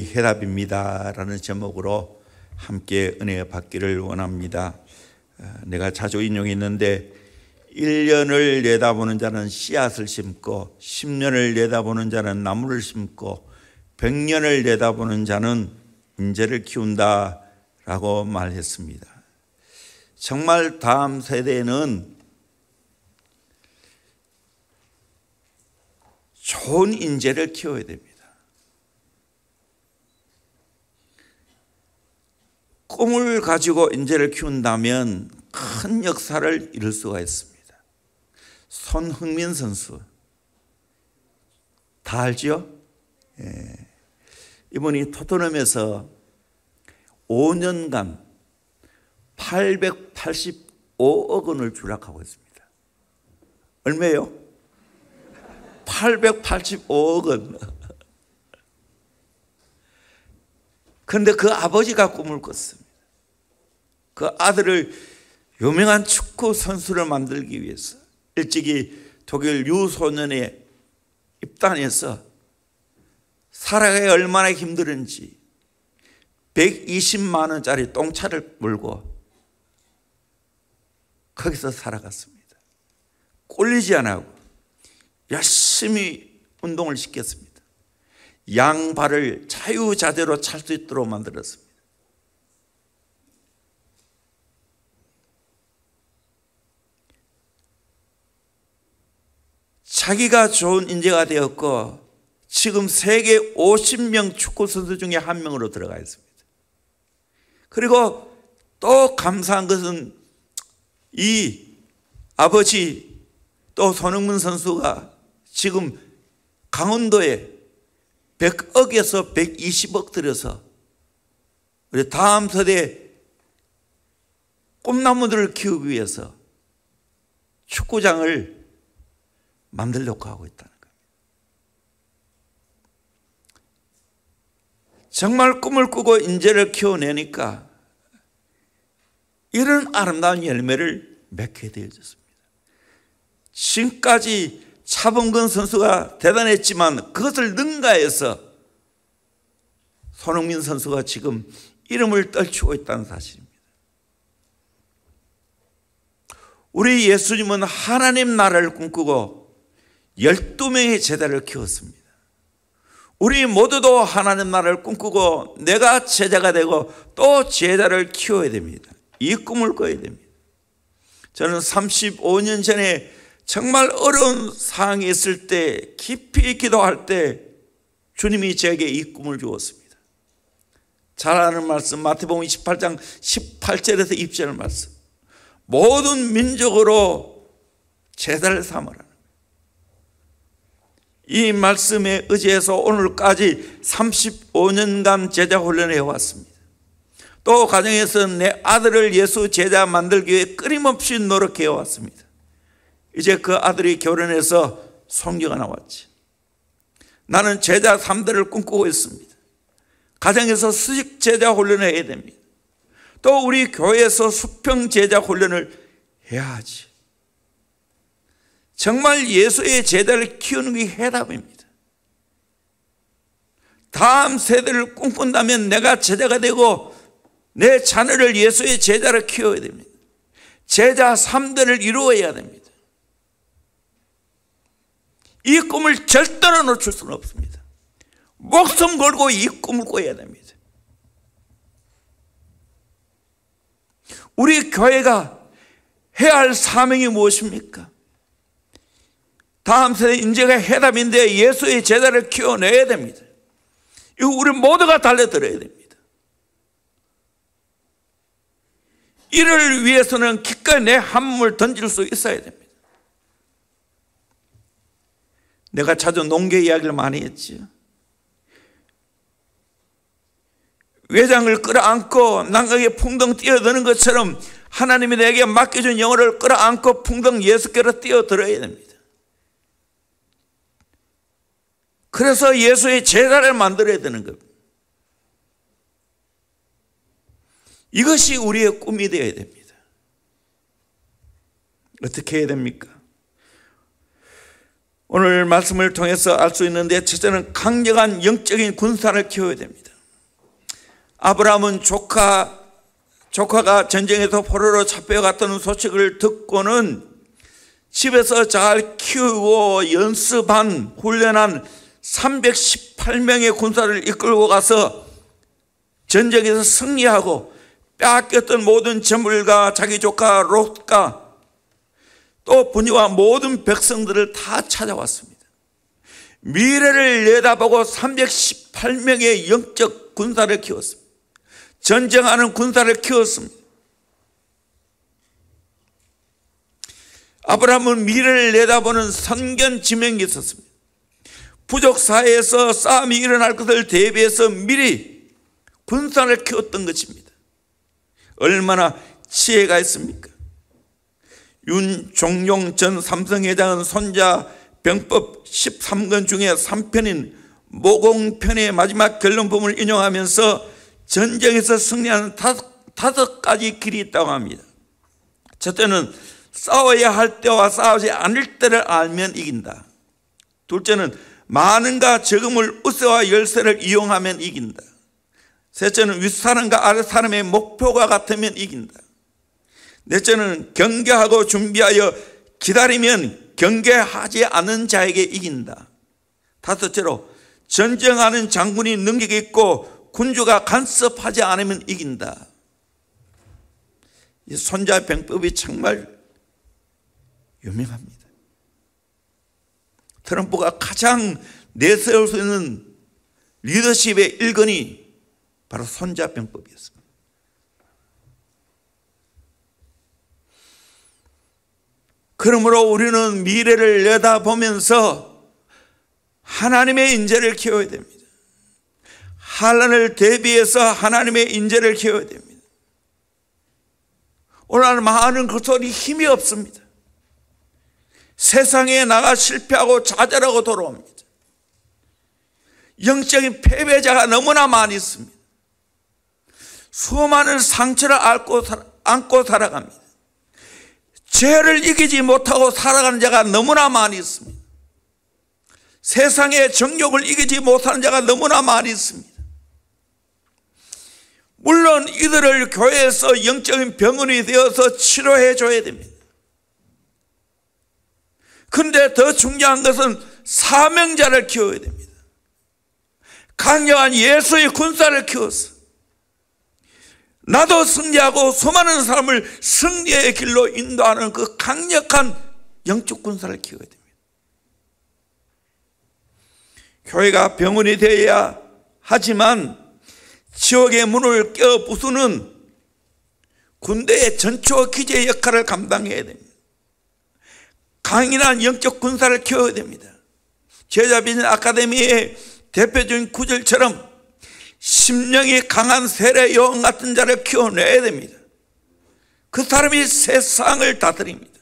해답입니다 라는 제목으로 함께 은혜 받기를 원합니다. 내가 자주 인용했는데 1년을 내다보는 자는 씨앗을 심고 10년을 내다보는 자는 나무를 심고 100년을 내다보는 자는 인재를 키운다 라고 말했습니다. 정말 다음 세대는 좋은 인재를 키워야 됩니다. 꿈을 가지고 인재를 키운다면 큰 역사를 이룰 수가 있습니다. 손흥민 선수 다 알죠? 이분이 토트넘에서 5년간 885억 원을 주락하고 있습니다. 얼마예요? 885억 원. 그런데 그 아버지가 꿈을 꿨습니다. 그 아들을 유명한 축구 선수를 만들기 위해서 일찍이 독일 유소년에 입단해서 살아가기 얼마나 힘들은지 120만 원짜리 똥차를 몰고 거기서 살아갔습니다. 꼴리지 않고 열심히 운동을 시켰습니다. 양발을 자유자재로 찰 수 있도록 만들었습니다. 자기가 좋은 인재가 되었고 지금 세계 50명 축구 선수 중에 한 명으로 들어가 있습니다. 그리고 또 감사한 것은 이 아버지 또 손흥민 선수가 지금 강원도에 100억에서 120억 들여서 우리 다음 세대 꿈나무들을 키우기 위해서 축구장을 만들려고 하고 있다는 겁니다. 정말 꿈을 꾸고 인재를 키워내니까 이런 아름다운 열매를 맺게 되어졌습니다. 지금까지 차범근 선수가 대단했지만 그것을 능가해서 손흥민 선수가 지금 이름을 떨치고 있다는 사실입니다. 우리 예수님은 하나님 나라를 꿈꾸고 12명의 제자를 키웠습니다. 우리 모두도 하나님 나라를 꿈꾸고 내가 제자가 되고 또 제자를 키워야 됩니다. 이 꿈을 꿔야 됩니다. 저는 35년 전에 정말 어려운 상황이 있을 때 깊이 기도할 때 주님이 제게 이 꿈을 주었습니다. 잘 아는 말씀 마태복음 28장 18절에서 20절 말씀. 모든 민족으로 제자를 삼으라. 이 말씀에 의지해서 오늘까지 35년간 제자 훈련을 해왔습니다. 또 가정에서 내 아들을 예수 제자 만들기 위해 끊임없이 노력해 왔습니다. 이제 그 아들이 결혼해서 손녀가 나왔지. 나는 제자 3대를 꿈꾸고 있습니다. 가정에서 수직 제자 훈련을 해야 됩니다. 또 우리 교회에서 수평 제자 훈련을 해야 하지. 정말 예수의 제자를 키우는 게 해답입니다. 다음 세대를 꿈꾼다면 내가 제자가 되고 내 자녀를 예수의 제자로 키워야 됩니다. 제자 3대를 이루어야 됩니다. 이 꿈을 절대로 놓칠 수는 없습니다. 목숨 걸고 이 꿈을 꿔야 됩니다. 우리 교회가 해야 할 사명이 무엇입니까? 다음 세대 인재가 해답인데 예수의 제자를 키워내야 됩니다. 이거 우리 모두가 달려들어야 됩니다. 이를 위해서는 기꺼이 내 한 몸을 던질 수 있어야 됩니다. 내가 자주 농계 이야기를 많이 했지요. 외장을 끌어안고 남강에 풍덩 뛰어드는 것처럼 하나님이 내게 맡겨준 영혼을 끌어안고 풍덩 예수께로 뛰어들어야 됩니다. 그래서 예수의 제자를 만들어야 되는 겁니다. 이것이 우리의 꿈이 되어야 됩니다. 어떻게 해야 됩니까? 오늘 말씀을 통해서 알 수 있는데, 첫째는 강력한 영적인 군사를 키워야 됩니다. 아브라함은 조카가 전쟁에서 포로로 잡혀갔다는 소식을 듣고는 집에서 잘 키우고 연습한 훈련한 318명의 군사를 이끌고 가서 전쟁에서 승리하고 빼앗겼던 모든 재물과 자기 조카 롯과 또 부녀와 모든 백성들을 다 찾아왔습니다. 미래를 내다보고 318명의 영적 군사를 키웠습니다. 전쟁하는 군사를 키웠습니다. 아브라함은 미래를 내다보는 선견지명이 있었습니다. 부족 사회에서 싸움이 일어날 것을 대비해서 미리 군사를 키웠던 것입니다. 얼마나 지혜가 있습니까? 윤종용 전 삼성회장은 손자병법 13권 중에 3편인 모공편의 마지막 결론부분을 인용하면서 전쟁에서 승리하는 다섯 가지 길이 있다고 합니다. 첫째는 싸워야 할 때와 싸우지 않을 때를 알면 이긴다. 둘째는 많은가 적음을 우세와 열세를 이용하면 이긴다. 셋째는 윗사람과 아랫사람의 목표가 같으면 이긴다. 넷째는 경계하고 준비하여 기다리면 경계하지 않은 자에게 이긴다. 다섯째로 전쟁하는 장군이 능력이 있고 군주가 간섭하지 않으면 이긴다. 이 손자병법이 정말 유명합니다. 트럼프가 가장 내세울 수 있는 리더십의 일권이 바로 손자병법이었습니다. 그러므로 우리는 미래를 내다보면서 하나님의 인재를 키워야 됩니다. 환난을 대비해서 하나님의 인재를 키워야 됩니다. 오늘 많은 그들이 힘이 없습니다. 세상에 나가 실패하고 좌절하고 돌아옵니다. 영적인 패배자가 너무나 많이 있습니다. 수많은 상처를 안고 살아갑니다. 죄를 이기지 못하고 살아가는 자가 너무나 많이 있습니다. 세상의 정욕을 이기지 못하는 자가 너무나 많이 있습니다. 물론 이들을 교회에서 영적인 병원이 되어서 치료해 줘야 됩니다. 그런데 더 중요한 것은 사명자를 키워야 됩니다. 강력한 예수의 군사를 키워서 나도 승리하고 수많은 사람을 승리의 길로 인도하는 그 강력한 영적 군사를 키워야 됩니다. 교회가 병원이 되어야 하지만 지옥의 문을 깨어 부수는 군대의 전초 기제의 역할을 감당해야 됩니다. 강인한 영적 군사를 키워야 됩니다. 제자비전 아카데미의 대표적인 구절처럼 심령이 강한 세례 요한 같은 자를 키워내야 됩니다. 그 사람이 세상을 다스립니다.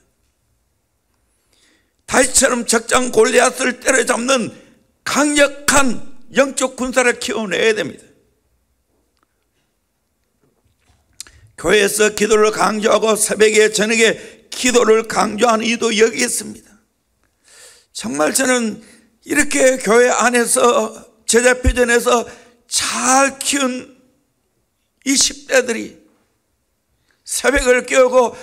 다윗처럼 적장 골리앗을 때려잡는 강력한 영적 군사를 키워내야 됩니다. 교회에서 기도를 강조하고 새벽에 저녁에 기도를 강조하는 이유도 여기 있습니다. 정말 저는 이렇게 교회 안에서 제자표전에서 잘 키운 이 10대들이 새벽을 깨우고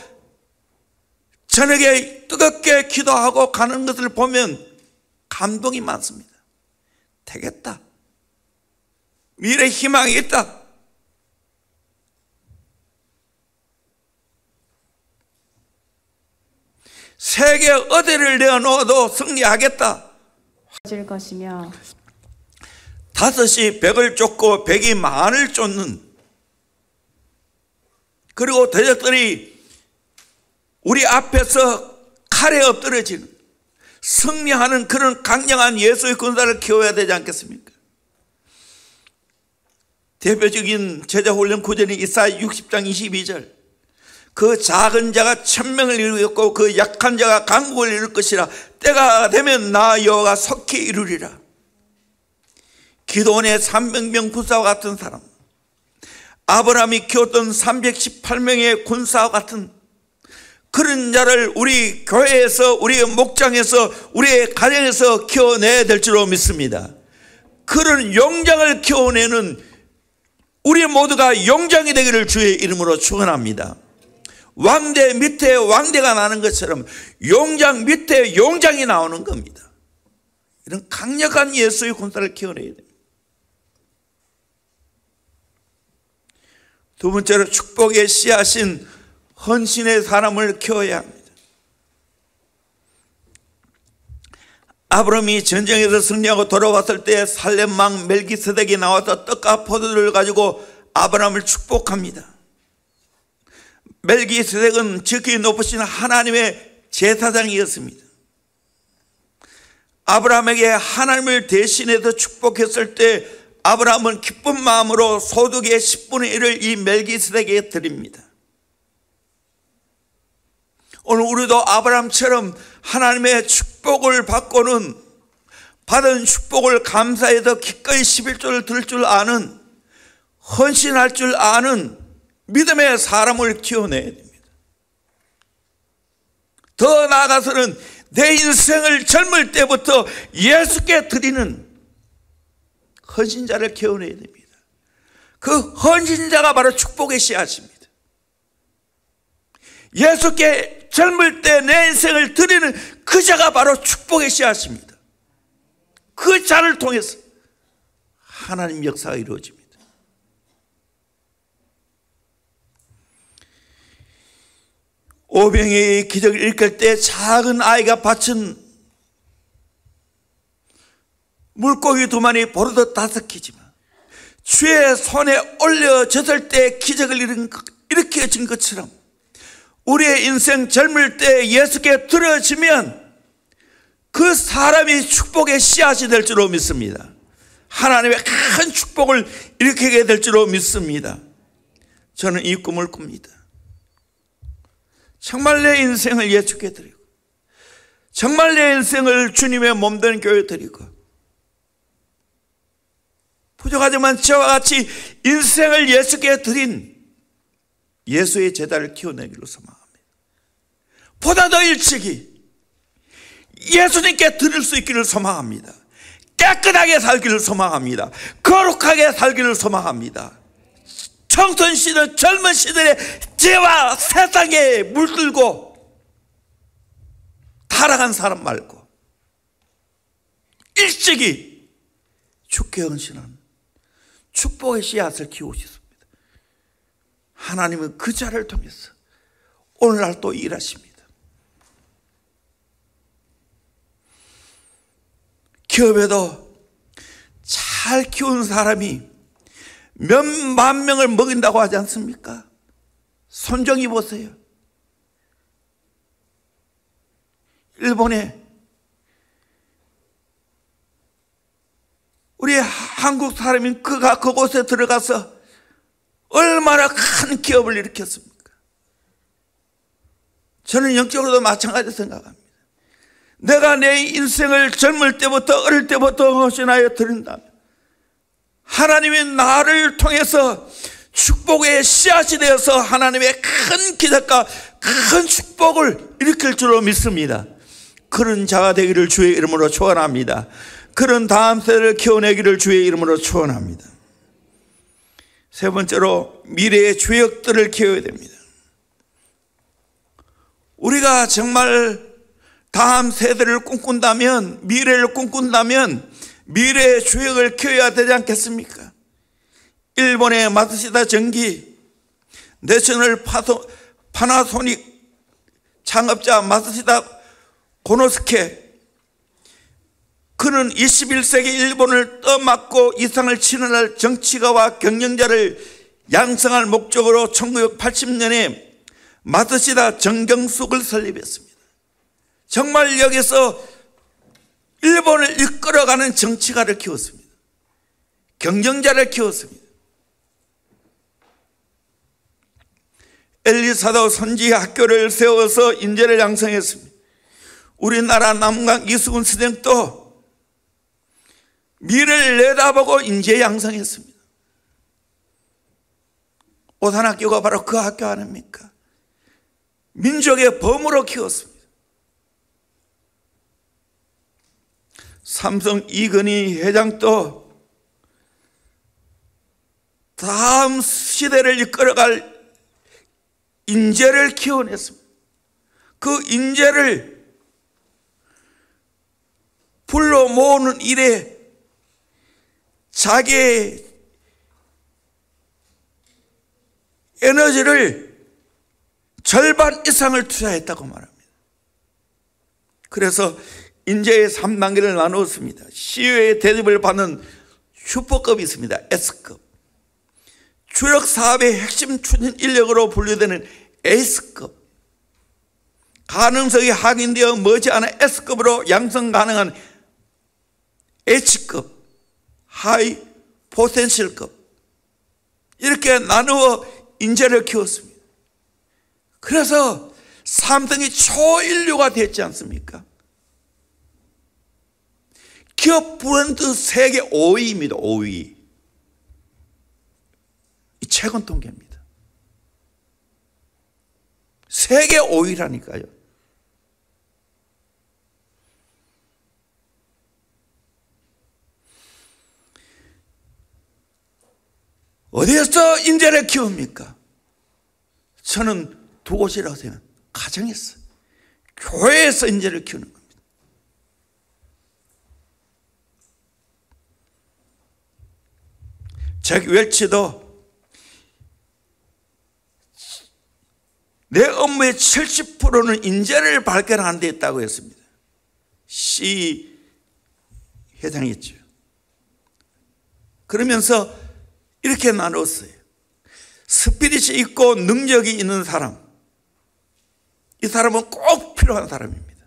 저녁에 뜨겁게 기도하고 가는 것을 보면 감동이 많습니다. 되겠다. 미래 희망이 있다. 세계 어디를 내어놓아도 승리하겠다. 질 것이며 5이 100을 쫓고 100이 만을 쫓는, 그리고 대적들이 우리 앞에서 칼에 엎드려지는, 승리하는 그런 강력한 예수의 군사를 키워야 되지 않겠습니까? 대표적인 제자훈련 구절이 이사야 60장 22절. 그 작은 자가 1000명을 이루겠고 그 약한 자가 강국을 이룰 것이라. 때가 되면 나 여호와가 속히 이루리라. 기도원의 300명 군사와 같은 사람, 아브라함이 키웠던 318명의 군사와 같은 그런 자를 우리 교회에서, 우리 목장에서, 우리의 가정에서 키워내야 될 줄로 믿습니다. 그런 용장을 키워내는 우리 모두가 용장이 되기를 주의 이름으로 축원합니다. 왕대 밑에 왕대가 나는 것처럼 용장 밑에 용장이 나오는 겁니다. 이런 강력한 예수의 군사를 키워내야 됩니다. 두 번째로 축복의 씨앗인 헌신의 사람을 키워야 합니다. 아브라함이 전쟁에서 승리하고 돌아왔을 때 살렘왕 멜기세덱이 나와서 떡과 포도를 가지고 아브라함을 축복합니다. 멜기세덱은 지극히 높으신 하나님의 제사장이었습니다. 아브라함에게 하나님을 대신해서 축복했을 때 아브라함은 기쁜 마음으로 소득의 10분의 1을 이 멜기세덱에게 드립니다. 오늘 우리도 아브라함처럼 하나님의 축복을 받고는 받은 축복을 감사해서 기꺼이 11조를 들 줄 아는, 헌신할 줄 아는 믿음의 사람을 키워내야 됩니다. 더 나아가서는 내 인생을 젊을 때부터 예수께 드리는 헌신자를 키워내야 됩니다. 그 헌신자가 바로 축복의 씨앗입니다. 예수께 젊을 때 내 인생을 드리는 그 자가 바로 축복의 씨앗입니다. 그 자를 통해서 하나님 역사가 이루어집니다. 오병이의 기적을 읽을 때 작은 아이가 바친 물고기 2마리 버릇 5개지만 주의 손에 올려졌을 때 기적을 일으켜진 것처럼 우리의 인생 젊을 때 예수께 드려지면 그 사람이 축복의 씨앗이 될 줄로 믿습니다. 하나님의 큰 축복을 일으키게 될 줄로 믿습니다. 저는 이 꿈을 꿉니다. 정말 내 인생을 예수께 드리고, 정말 내 인생을 주님의 몸된 교회에 드리고, 부족하지만 저와 같이 인생을 예수께 드린 예수의 제자를 키워내기로 소망합니다. 보다 더 일찍이 예수님께 드릴 수 있기를 소망합니다. 깨끗하게 살기를 소망합니다. 거룩하게 살기를 소망합니다. 청소년 시절, 젊은 시절에 죄와 세상에 물들고 타락한 사람 말고 일찍이 주께 헌신한 축복의 씨앗을 키우고 싶습니다. 하나님은 그 자를 통해서 오늘날 또 일하십니다. 기업에도 잘 키운 사람이 몇만 명을 먹인다고 하지 않습니까? 손정희 보세요. 일본에 우리 한국 사람인 그가 그곳에 들어가서 얼마나 큰 기업을 일으켰습니까? 저는 영적으로도 마찬가지로 생각합니다. 내가 내 인생을 젊을 때부터 어릴 때부터 헌신하여 드린다면 하나님이 나를 통해서 축복의 씨앗이 되어서 하나님의 큰 기적과 큰 축복을 일으킬 줄로 믿습니다. 그런 자가 되기를 주의 이름으로 축원합니다. 그런 다음 세대를 키워내기를 주의 이름으로 축원합니다. 세 번째로 미래의 주역들을 키워야 됩니다. 우리가 정말 다음 세대를 꿈꾼다면, 미래를 꿈꾼다면 미래의 주역을 키워야 되지 않겠습니까? 일본의 마츠시다 전기, 내셔널 파나소닉 창업자 마츠시다 고노스케, 그는 21세기 일본을 떠맡고 이상을 치는할 정치가와 경영자를 양성할 목적으로 1980년에 마츠시다 정경숙을 설립했습니다. 정말 여기서 일본을 이끌어가는 정치가를 키웠습니다. 경영자를 키웠습니다. 엘리사도 선지 학교를 세워서 인재를 양성했습니다. 우리나라 남강 이수근 선생도 미래를 내다보고 인재 양성했습니다. 오산학교가 바로 그 학교 아닙니까? 민족의 범으로 키웠습니다. 삼성 이건희 회장도 다음 시대를 이끌어갈 인재를 키워냈습니다. 그 인재를 불러 모으는 일에 자기의 에너지를 절반 이상을 투자했다고 말합니다. 그래서 인재의 3단계를 나누었습니다. CEO의 대접을 받는 슈퍼급이 있습니다. S급. 주력 사업의 핵심 추진 인력으로 분류되는 A급. 가능성이 확인되어 머지않아 S급으로 양성 가능한 H급, 하이 포텐셜급, 이렇게 나누어 인재를 키웠습니다. 그래서 삼성이 초인류가 됐지 않습니까? 기업 브랜드 세계 5위입니다. 5위. 이 최근 통계입니다. 세계 5위라니까요. 어디에서 인재를 키웁니까? 저는 두 곳이라고 생각합니다. 가정에서, 교회에서 인재를 키우는 겁니다. 잭 웰치도 내 업무의 70%는 인재를 발견하는 데 있다고 했습니다. C 회장이었죠. 그러면서 이렇게 나눴어요. 스피릿이 있고 능력이 있는 사람, 이 사람은 꼭 필요한 사람입니다.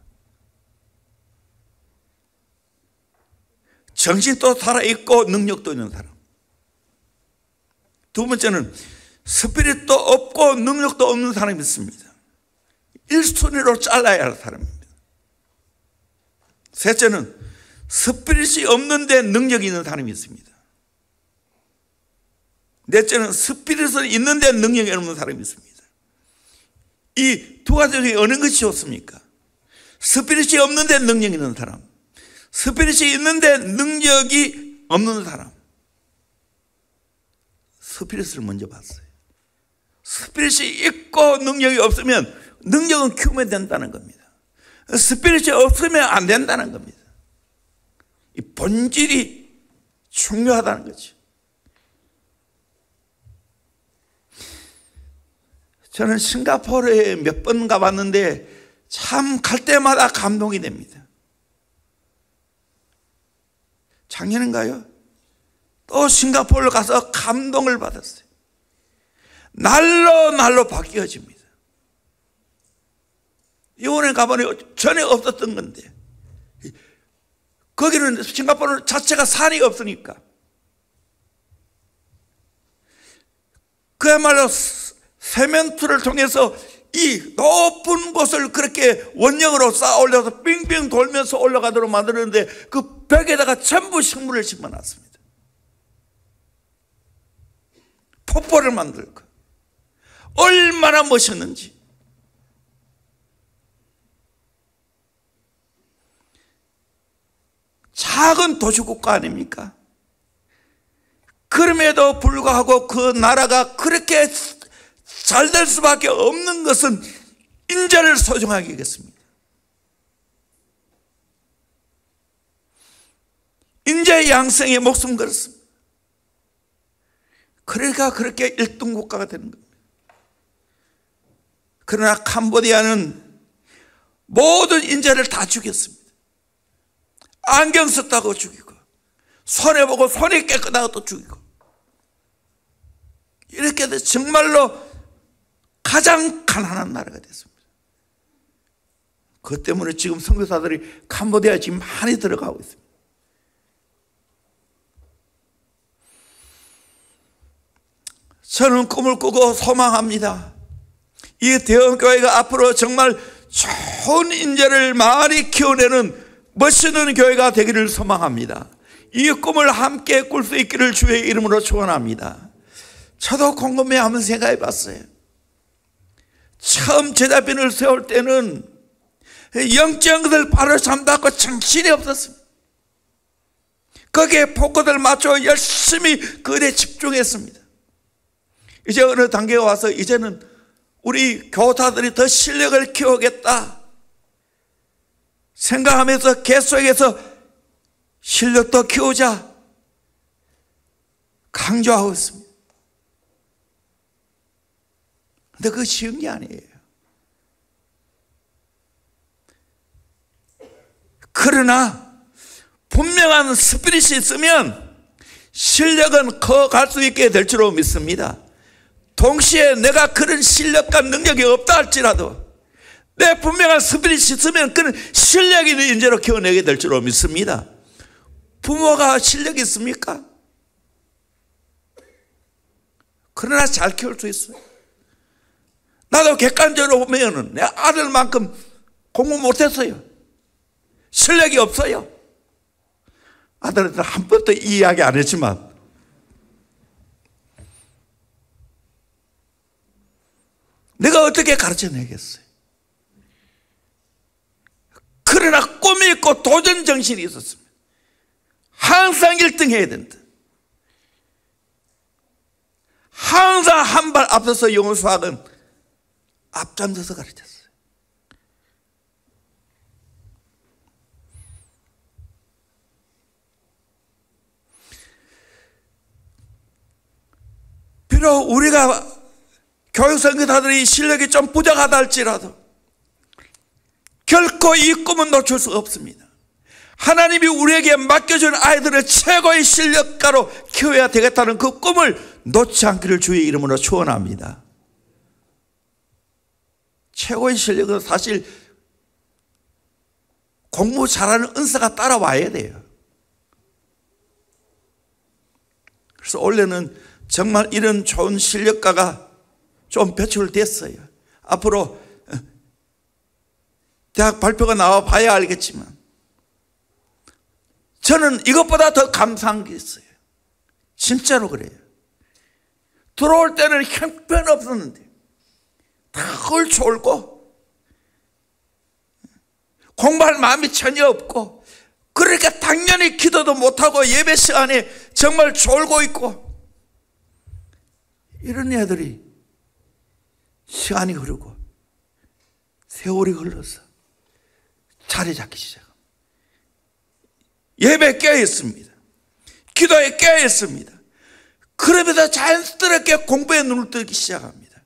정신도 살아있고 능력도 있는 사람. 두 번째는 스피릿도 없고 능력도 없는 사람이 있습니다. 1순위로 잘라야 할 사람입니다. 셋째는 스피릿이 없는데 능력이 있는 사람이 있습니다. 넷째는 스피릿은 있는데 능력이 없는 사람이 있습니다. 이 두 가지 중에 어느 것이 좋습니까? 스피릿이 없는데 능력이 있는 사람, 스피릿이 있는데 능력이 없는 사람. 스피릿을 먼저 봤어요. 스피릿이 있고 능력이 없으면 능력은 키우면 된다는 겁니다. 스피릿이 없으면 안 된다는 겁니다. 이 본질이 중요하다는 거죠. 저는 싱가포르에 몇 번 가봤는데 참 갈 때마다 감동이 됩니다. 작년인가요? 또 싱가포르를 가서 감동을 받았어요. 날로 바뀌어집니다. 이번에 가보니 전에 없었던 건데, 거기는 싱가포르 자체가 산이 없으니까 그야말로 세멘트를 통해서 이 높은 곳을 그렇게 원형으로 쌓아 올려서 빙빙 돌면서 올라가도록 만드는데 그 벽에다가 전부 식물을 심어놨습니다. 폭포를 만들고 얼마나 멋있는지. 작은 도시국가 아닙니까? 그럼에도 불구하고 그 나라가 그렇게 잘 될 수밖에 없는 것은 인재를 소중하게 여겼습니다. 인재 양성에 목숨 걸었습니다. 그러니까 그렇게 1등 국가가 되는 겁니다. 그러나 캄보디아는 모든 인재를 다 죽였습니다. 안경 썼다고 죽이고, 손해보고 손이 깨끗하고 또 죽이고, 이렇게 해서 정말로 가장 가난한 나라가 됐습니다. 그것 때문에 지금 선교사들이 캄보디아에 지금 많이 들어가고 있습니다. 저는 꿈을 꾸고 소망합니다. 이 대형교회가 앞으로 정말 좋은 인재를 많이 키워내는 멋있는 교회가 되기를 소망합니다. 이 꿈을 함께 꿀 수 있기를 주의 이름으로 축원합니다. 저도 곰곰이 한번 생각해 봤어요. 처음 제자빈을 세울 때는 영적인 것을 바로 잠닫고 정신이 없었습니다. 거기에 포커를 맞춰 열심히 그에 집중했습니다. 이제 어느 단계에 와서 이제는 우리 교사들이 더 실력을 키우겠다 생각하면서 계속해서 실력도 키우자 강조하고 있습니다. 근데 그거 쉬운 게 아니에요. 그러나 분명한 스피릿이 있으면 실력은 커갈 수 있게 될 줄로 믿습니다. 동시에 내가 그런 실력과 능력이 없다 할지라도 내 분명한 스피릿이 있으면 그런 실력 있는 인재로 키워내게 될 줄로 믿습니다. 부모가 실력이 있습니까? 그러나 잘 키울 수 있어요. 나도 객관적으로 보면 내 아들만큼 공부 못했어요. 실력이 없어요. 아들한테 한 번도 이 이야기 안 했지만 내가 어떻게 가르쳐내겠어요? 그러나 꿈이 있고 도전 정신이 있었습니다. 항상 1등 해야 된다. 항상 한 발 앞서서 영어 수학은 앞장서서 가르쳤어요. 비록 우리가 교육선교사들이 실력이 좀 부족하다 할지라도 결코 이 꿈은 놓칠 수가 없습니다. 하나님이 우리에게 맡겨준 아이들을 최고의 실력가로 키워야 되겠다는 그 꿈을 놓지 않기를 주의 이름으로 축원합니다. 최고의 실력은 사실 공부 잘하는 은사가 따라와야 돼요. 그래서 원래는 정말 이런 좋은 실력가가 좀 배출됐어요. 앞으로 대학 발표가 나와 봐야 알겠지만 저는 이것보다 더 감사한 게 있어요. 진짜로 그래요. 들어올 때는 형편없었는데 다 졸고 공부할 마음이 전혀 없고 그러니까 당연히 기도도 못하고 예배 시간에 정말 졸고 있고 이런 애들이 시간이 흐르고 세월이 흘러서 자리 잡기 시작합니다. 예배에 깨어있습니다. 기도에 깨어있습니다. 그러면서 자연스럽게 공부에 눈을 뜨기 시작합니다.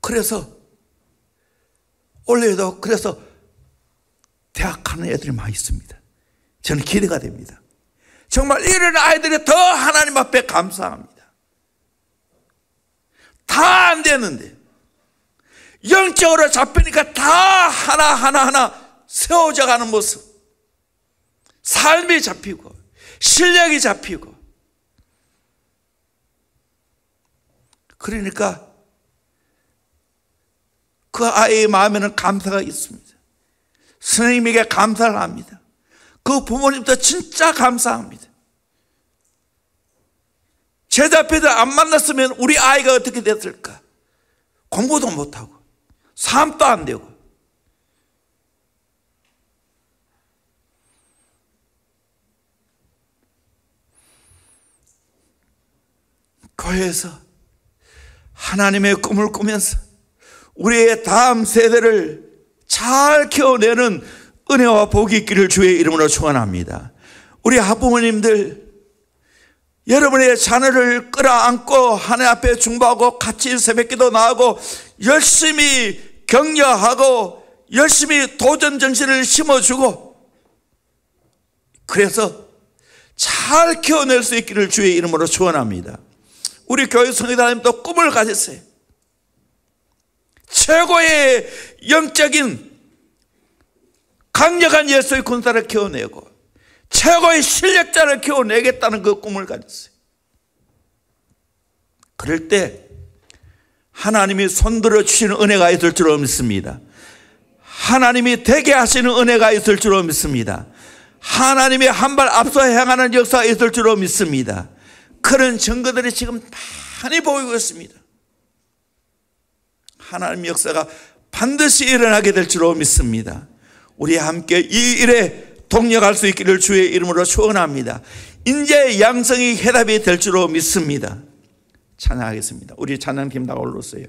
그래서 원래도 그래서 대학 가는 애들이 많이 있습니다. 저는 기대가 됩니다. 정말 이런 아이들이 더 하나님 앞에 감사합니다. 다 안 되는데 영적으로 잡히니까 다 하나하나 세워져 가는 모습, 삶이 잡히고 실력이 잡히고 그러니까 그 아이의 마음에는 감사가 있습니다. 선생님에게 감사를 합니다. 그 부모님도 진짜 감사합니다. 제자 앞에서 안 만났으면 우리 아이가 어떻게 됐을까? 공부도 못하고 삶도 안 되고 교회에서 하나님의 꿈을 꾸면서 우리의 다음 세대를 잘 키워내는 은혜와 복이 있기를 주의 이름으로 축원합니다. 우리 학부모님들 여러분의 자녀를 끌어안고 하나님 앞에 중보하고 같이 새벽기도 나가고 열심히 격려하고 열심히 도전 정신을 심어주고 그래서 잘 키워낼 수 있기를 주의 이름으로 축원합니다. 우리 교회 성도님도 꿈을 가졌어요. 최고의 영적인 강력한 예수의 군사를 키워내고 최고의 실력자를 키워내겠다는 그 꿈을 가졌어요. 그럴 때 하나님이 손들어 주시는 은혜가 있을 줄로 믿습니다. 하나님이 되게 하시는 은혜가 있을 줄로 믿습니다. 하나님이 한 발 앞서 행하는 역사가 있을 줄로 믿습니다. 그런 증거들이 지금 많이 보이고 있습니다. 하나님 역사가 반드시 일어나게 될 줄로 믿습니다. 우리 함께 이 일에 동력할 수 있기를 주의 이름으로 축원합니다. 인재 양성이 해답이 될 줄로 믿습니다. 찬양하겠습니다. 우리 찬양팀 다 올랐어요.